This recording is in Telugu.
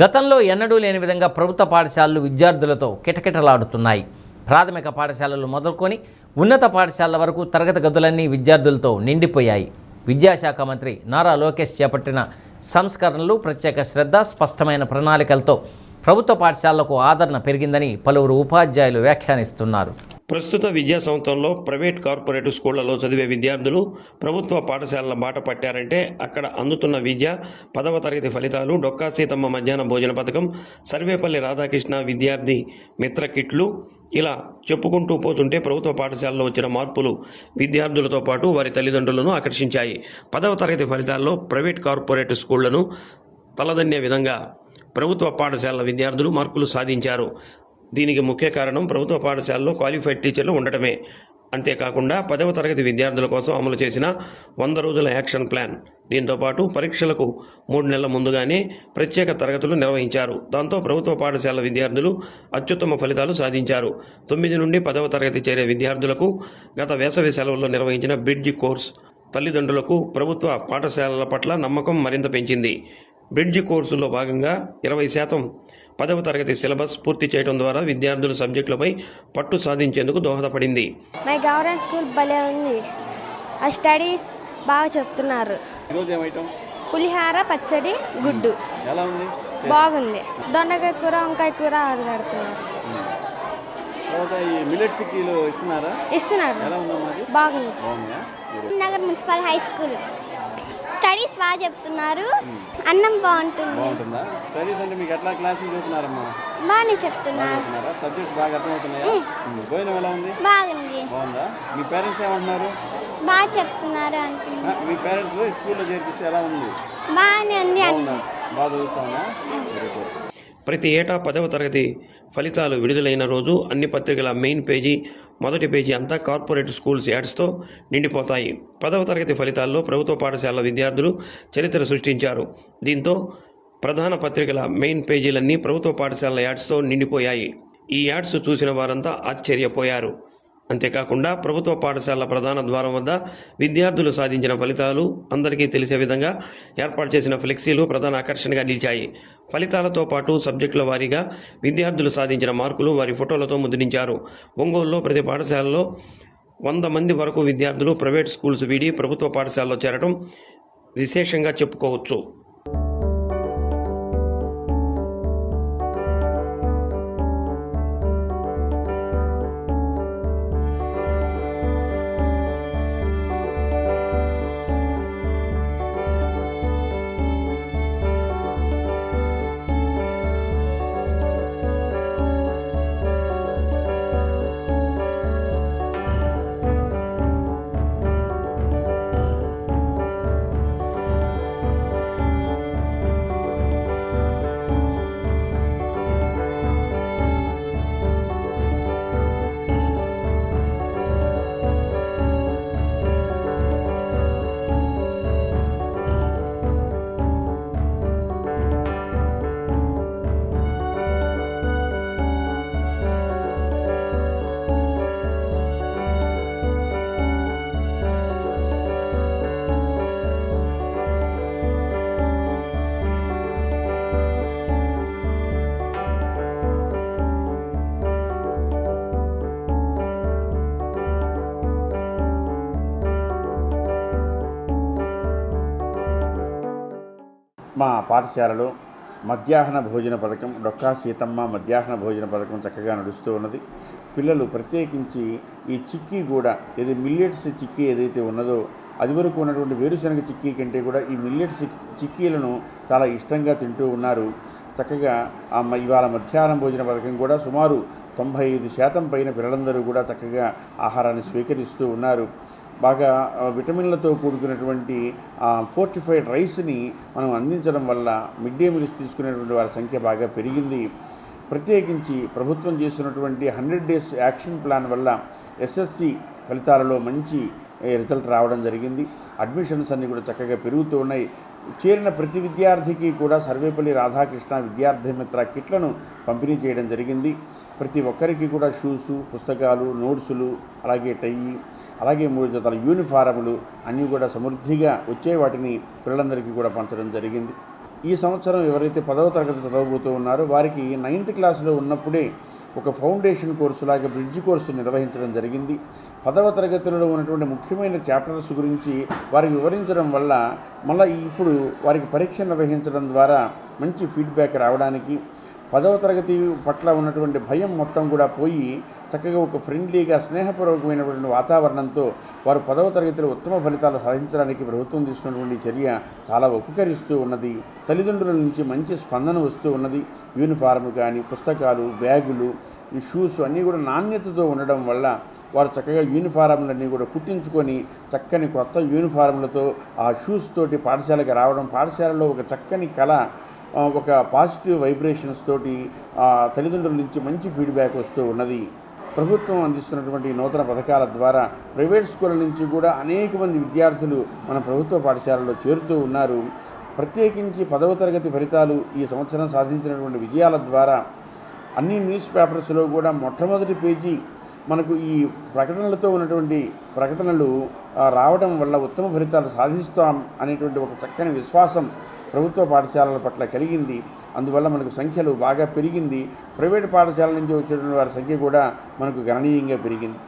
గతంలో ఎన్నడూ లేని విధంగా ప్రభుత్వ పాఠశాలలు విద్యార్థులతో కిటకిటలాడుతున్నాయి. ప్రాథమిక పాఠశాలలు మొదలుకొని ఉన్నత పాఠశాలల వరకు తరగతి గదులన్నీ విద్యార్థులతో నిండిపోయాయి. విద్యాశాఖ మంత్రి నారా లోకేష్ చేపట్టిన సంస్కరణలు, ప్రత్యేక శ్రద్ధ, స్పష్టమైన ప్రణాళికలతో ప్రభుత్వ పాఠశాలలకు ఆదరణ పెరిగిందని పలువురు ఉపాధ్యాయులు వ్యాఖ్యానిస్తున్నారు. ప్రస్తుత విద్యా సంవత్సరంలో ప్రైవేట్ కార్పొరేట్ స్కూళ్లలో చదివే విద్యార్థులు ప్రభుత్వ పాఠశాలల బాట పట్టారంటే అక్కడ అందుతున్న విద్య, 10వ తరగతి ఫలితాలు, డొక్కా సీతమ్మ మధ్యాహ్న భోజన పథకం, సర్వేపల్లి రాధాకృష్ణ విద్యార్థి మిత్ర కిట్లు, ఇలా చెప్పుకుంటూ పోతుంటే ప్రభుత్వ పాఠశాలలో వచ్చిన మార్పులు విద్యార్థులతో పాటు వారి తల్లిదండ్రులను ఆకర్షించాయి. 10వ తరగతి ఫలితాల్లో ప్రైవేట్ కార్పొరేట్ స్కూళ్లను తలదన్నే విధంగా ప్రభుత్వ పాఠశాలల విద్యార్థులు మార్కులు సాధించారు. దీనికి ముఖ్య కారణం ప్రభుత్వ పాఠశాలలో క్వాలిఫైడ్ టీచర్లు ఉండటమే. అంతేకాకుండా 10వ తరగతి విద్యార్థుల కోసం అమలు చేసిన 100 రోజుల యాక్షన్ ప్లాన్. దీంతోపాటు పరీక్షలకు 3 నెలల ముందుగానే ప్రత్యేక తరగతులు నిర్వహించారు. దాంతో ప్రభుత్వ పాఠశాల విద్యార్థులు అత్యుత్తమ ఫలితాలు సాధించారు. 9 నుండి 10వ తరగతి చేరే విద్యార్థులకు గత వేసవి సెలవుల్లో నిర్వహించిన బ్రిడ్జి కోర్స్ తల్లిదండ్రులకు ప్రభుత్వ పాఠశాలల పట్ల నమ్మకం మరింత పెంచింది. బ్రిడ్జి కోర్సులో భాగంగా 20% 10వ తరగతి సిలబస్ పూర్తి చేయడం ద్వారా విద్యార్థుల సబ్జెక్టులపై పట్టు సాధించేందుకు దోహదపడింది. మై గవర్నమెంట్ స్కూల్ భలే ఉంది. ఆ స్టడీస్ బాగా చెప్తున్నారు. పులిహార, పచ్చడి, గుడ్డు ఎలా ఉంది? బాగుంది. దొండకాయ కూర, వంకాయ కూర పెడుతున్నారు. మిల్లెట్ చిక్కీలు ఇస్తున్నారు. బాగుంది. Nagar municipal high school studies బాగా చెప్తున్నారు. అన్నం బాగుంటుందా? స్టడీస్ అంటే మీకు ఎట్లా క్లాసులు చెప్తున్నారమ్మా? బాగానే చెప్తున్నారు. సబ్జెక్ట్స్ బాగా అర్థమవుతున్నాయా? భోజనం ఎలా ఉంది? బాగుంది. బాగుందా? మీ పేరెంట్స్ ఏమంటున్నారు? బాగా చెప్తున్నారు అంటున్నారు. మీ పేరెంట్స్ స్కూల్లో చేర్పిస్తే ఎలా ఉంది? బాగానే ఉంది. బాగా చదువుతానా? ప్రతి ఏటా 10వ తరగతి ఫలితాలు విడుదలైన రోజు అన్ని పత్రికల మెయిన్ పేజీ, మొదటి పేజీ అంతా కార్పొరేట్ స్కూల్స్ యాడ్స్తో నిండిపోతాయి. 10వ తరగతి ఫలితాల్లో ప్రభుత్వ పాఠశాలల విద్యార్థులు చరిత్ర సృష్టించారు. దీంతో ప్రధాన పత్రికల మెయిన్ పేజీలన్నీ ప్రభుత్వ పాఠశాలల యాడ్స్తో నిండిపోయాయి. ఈ యాడ్స్ చూసిన వారంతా ఆశ్చర్యపోయారు. అంతేకాకుండా ప్రభుత్వ పాఠశాలల ప్రధాన ద్వారం వద్ద విద్యార్థులు సాధించిన ఫలితాలు అందరికీ తెలిసే విధంగా ఏర్పాటు చేసిన ఫ్లెక్సీలు ప్రధాన ఆకర్షణగా నిలిచాయి. ఫలితాలతో పాటు సబ్జెక్టుల వారీగా విద్యార్థులు సాధించిన మార్కులు వారి ఫోటోలతో ముద్రించారు. ఒంగోలులో ప్రతి పాఠశాలలో 100 మంది వరకు విద్యార్థులు ప్రైవేట్ స్కూల్స్ వీడి ప్రభుత్వ పాఠశాలలో చేరడం విశేషంగా చెప్పుకోవచ్చు. మా పాఠశాలలో మధ్యాహ్న భోజన పథకం, డొక్కా సీతమ్మ మధ్యాహ్న భోజన పథకం చక్కగా నడుస్తూ ఉన్నది. పిల్లలు ప్రత్యేకించి ఈ చిక్కీ కూడా, ఏది మిల్లెట్స్ చిక్కీ ఏదైతే ఉన్నదో అది వరకు ఉన్నటువంటి వేరుశనగ చిక్కీ కంటే కూడా ఈ మిల్లెట్స్ చిక్కీలను చాలా ఇష్టంగా తింటూ ఉన్నారు. చక్కగా ఇవాళ మధ్యాహ్నం భోజన పథకం కూడా సుమారు 95% పైన పిల్లలందరూ కూడా చక్కగా ఆహారాన్ని స్వీకరిస్తూ ఉన్నారు. బాగా విటమిన్లతో కూడుకున్నటువంటి ఫోర్టిఫైడ్ రైస్ని మనం అందించడం వల్ల మిడ్ డే మీల్స్ తీసుకునేటువంటి వారి సంఖ్య బాగా పెరిగింది. ప్రత్యేకించి ప్రభుత్వం చేస్తున్నటువంటి 100 డేస్ యాక్షన్ ప్లాన్ వల్ల ఎస్ఎస్సి ఫలితాలలో మంచి రిజల్ట్ రావడం జరిగింది. అడ్మిషన్స్ అన్నీ కూడా చక్కగా పెరుగుతూ ఉన్నాయి. చేరిన ప్రతి విద్యార్థికి కూడా సర్వేపల్లి రాధాకృష్ణ విద్యార్థి మిత్ర కిట్లను పంపిణీ చేయడం జరిగింది. ప్రతి ఒక్కరికి కూడా షూసు, పుస్తకాలు, నోట్సులు, అలాగే టై, అలాగే 3 జతల యూనిఫారములు అన్నీ కూడా సమృద్ధిగా వచ్చే వాటిని పిల్లలందరికీ కూడా పంచడం జరిగింది. ఈ సంవత్సరం ఎవరైతే 10వ తరగతి చదవబోతూ ఉన్నారో వారికి 9th క్లాస్లో ఉన్నప్పుడే ఒక ఫౌండేషన్ కోర్సు లాగా బ్రిడ్జ్ కోర్సు నిర్వహించడం జరిగింది. 10వ తరగతిలో ఉన్నటువంటి ముఖ్యమైన చాప్టర్స్ గురించి వారికి వివరించడం వల్ల మళ్ళీ ఇప్పుడు వారికి పరీక్ష నిర్వహించడం ద్వారా మంచి ఫీడ్బ్యాక్ రావడానికి 10వ తరగతి పట్ల ఉన్నటువంటి భయం మొత్తం కూడా పోయి చక్కగా ఒక ఫ్రెండ్లీగా స్నేహపూర్వకమైనటువంటి వాతావరణంతో వారు 10వ తరగతిలో ఉత్తమ ఫలితాలు సాధించడానికి ప్రభుత్వం తీసుకున్నటువంటి చర్య చాలా ఉపకరిస్తూ ఉన్నది. తల్లిదండ్రుల నుంచి మంచి స్పందన వస్తూ ఉన్నది. యూనిఫారం కానీ, పుస్తకాలు, బ్యాగులు, ఈ షూస్ అన్నీ కూడా నాణ్యతతో ఉండడం వల్ల వారు చక్కగా యూనిఫారంలన్నీ కూడా కుట్టించుకొని చక్కని కొత్త యూనిఫారంలతో ఆ షూస్ తోటి పాఠశాలకు రావడం, పాఠశాలలో ఒక చక్కని కళ, ఒక పాజిటివ్ వైబ్రేషన్స్ తోటి తల్లిదండ్రుల నుంచి మంచి ఫీడ్బ్యాక్ వస్తూ ఉన్నది. ప్రభుత్వం అందిస్తున్నటువంటి నూతన పథకాల ద్వారా ప్రైవేట్ స్కూళ్ళ నుంచి కూడా అనేక మంది విద్యార్థులు మన ప్రభుత్వ పాఠశాలలో చేరుతూ ఉన్నారు. ప్రత్యేకించి 10వ తరగతి ఫలితాలు ఈ సంవత్సరం సాధించినటువంటి విజయాల ద్వారా అన్ని న్యూస్ పేపర్స్లో కూడా మొట్టమొదటి పేజీ మనకు ఈ ప్రకటనలతో ఉన్నటువంటి ప్రకటనలు రావడం వల్ల ఉత్తమ ఫలితాలు సాధిస్తాం అనేటువంటి ఒక చక్కని విశ్వాసం ప్రభుత్వ పాఠశాలల పట్ల కలిగింది. అందువల్ల మనకు సంఖ్యలు బాగా పెరిగింది. ప్రైవేట్ పాఠశాలల నుంచి వచ్చేటువంటి వారి సంఖ్య కూడా మనకు గణనీయంగా పెరిగింది.